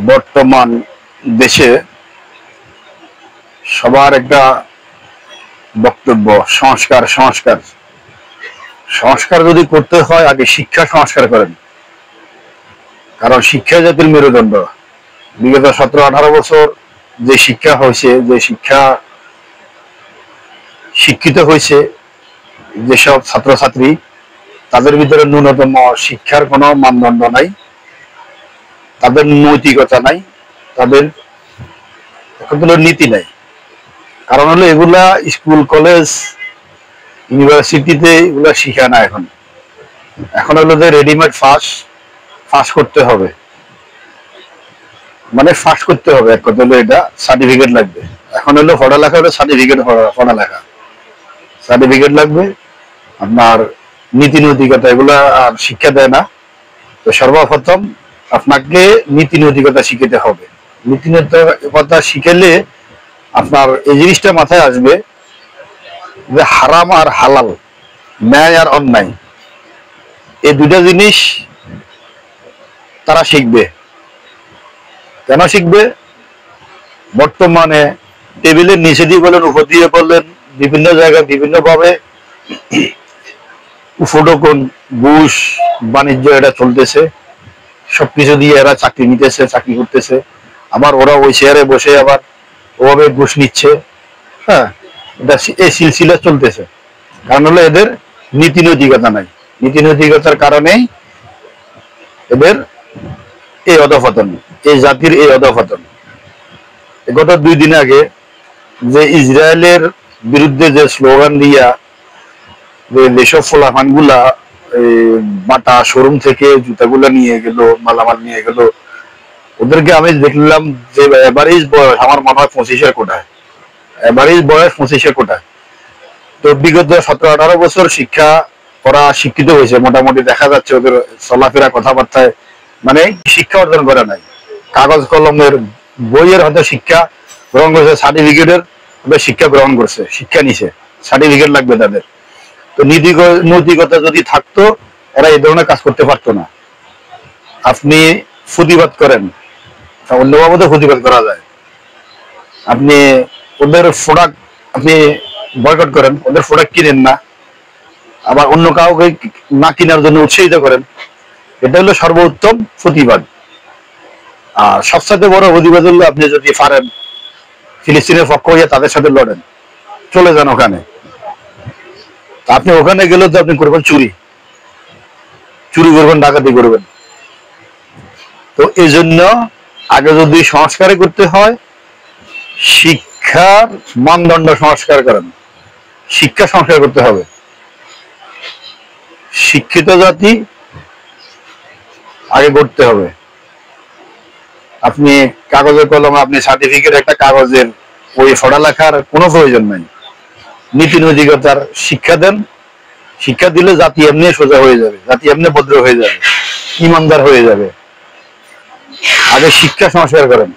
বর্তমান দেশে সবার একটা বক্তব্য, সংস্কার সংস্কার সংস্কার যদি করতে হয় আগে শিক্ষা সংস্কার করেন। কারণ শিক্ষা জাতির মেরুদণ্ড। বিগত 17-18 বছর যে শিক্ষা হয়েছে, যে শিক্ষিত হয়েছে যেসব ছাত্রছাত্রী, তাদের ভিতরে ন্যূনতম শিক্ষার কোনো মানদণ্ড নাই, তাদের নৈতিকতা নাই, তাদের নীতি নাই। কারণ হলো এগুলা স্কুল কলেজ ইউনিভার্সিটিতে এগুলা শিখায় না। এখন হলো যে রেডিমেড ফাঁস করতে হবে, মানে ফাঁস করতে হবে। এক কথা হলো এটা সার্টিফিকেট লাগবে। এখন হলো পড়ালেখা হলো সার্টিফিকেট, সার্টিফিকেট লাগবে। আপনার নীতি নৈতিকতা এগুলা আর শিক্ষা দেয় না। তো সর্বপ্রথম আপনাকে নীতি নৈতিকতা শিখাতে হবে। নীতি নৈতিকতা শিখালে আপনার এই জিনিসটা মাথায় আসবে যে হারাম আর হালাল, ন্যায় আর অন্যায়, এই দুইটা জিনিস তারা শিখবে। কেন শিখবে? বর্তমানে টেবিলের নিচে দিয়ে বলেন, উপর দিয়ে বললেন, বিভিন্ন জায়গায় বিভিন্ন ভাবে উপঢৌকন, ঘুষ, বাণিজ্য এটা চলতেছে। সবকিছু দিয়ে এরা চাকরি নিতেছে, চাকরি করতেছে। আবার ওরা ওই শেয়ারে বসে আবার ওভাবে ঘুষ নিচ্ছে। হ্যাঁ, এটা এই সিলসিলা চলতেছে। কারণ হলো এদের নীতি নৈতিকতা নাই। নীতি নৈতিকতার কারণেই এদের এই অধঃপতন, এই জাতির এই অধঃপতন। গত 2 দিন আগে যে ইসরায়েলের বিরুদ্ধে যে স্লোগান দিয়া যেসব ফলাফান গুলা বাটা শোরুম থেকে জুতাগুলা নিয়ে গেল, মালামাল নিয়ে গেল, ওদেরকে আমি দেখলাম যে এভারেজ বয়স আমার মনে হয় 25-এর কোটায়, এভারেজ বয়স 25-এর কোটায়। তো বিগত 17-18 বছর শিক্ষা করা শিক্ষিত হয়েছে মোটামুটি, দেখা যাচ্ছে ওদের চলাফেরা কথাবার্তায় মানে শিক্ষা অর্জন করে নাই। কাগজ কলমের বইয়ের হয়তো শিক্ষা গ্রহণ করছে, সার্টিফিকেটের শিক্ষা গ্রহণ করছে, শিক্ষা নিছে, সার্টিফিকেট লাগবে তাদের। তো নৈতিকতা যদি থাকতো এরা এই ধরনের কাজ করতে পারতো না। আপনি প্রতিবাদ করেন, অন্যভাবে তো প্রতিবাদ করা যায়। আপনি ওদের প্রোডাক্ট আপনি বয়কট করেন, ওদের প্রোডাক্ট কিনেন না, আবার অন্য কাউকে না কেনার জন্য উৎসাহিত করেন। এটা হলো সর্বোত্তম প্রতিবাদ। আর সবচেয়ে বড় প্রতিবাদ হলো আপনি যদি পারেন ফিলিস্তিনের পক্ষ হয়ে তাদের সাথে লড়েন, চলে যান ওখানে। আপনি ওখানে গেলে তো আপনি করবেন চুরি করবেন, ডাকাতি করবেন। তো এই জন্য আগে যদি সংস্কার করতে হয়, শিক্ষার মানদণ্ড সংস্কার করেন, শিক্ষা সংস্কার করতে হবে। শিক্ষিত জাতি আগে করতে হবে। আপনি কাগজের কলমে আপনি সার্টিফিকেট, একটা কাগজের ওই পড়ালেখার কোনো প্রয়োজন নাই। নীতি নৈতিকতার শিক্ষা দেন। শিক্ষা দিলে জাতি এমনি সোজা হয়ে যাবে, জাতি এমনি ভদ্র হয়ে যাবে, ইমানদার হয়ে যাবে। আগে শিক্ষা সংস্কার করেন।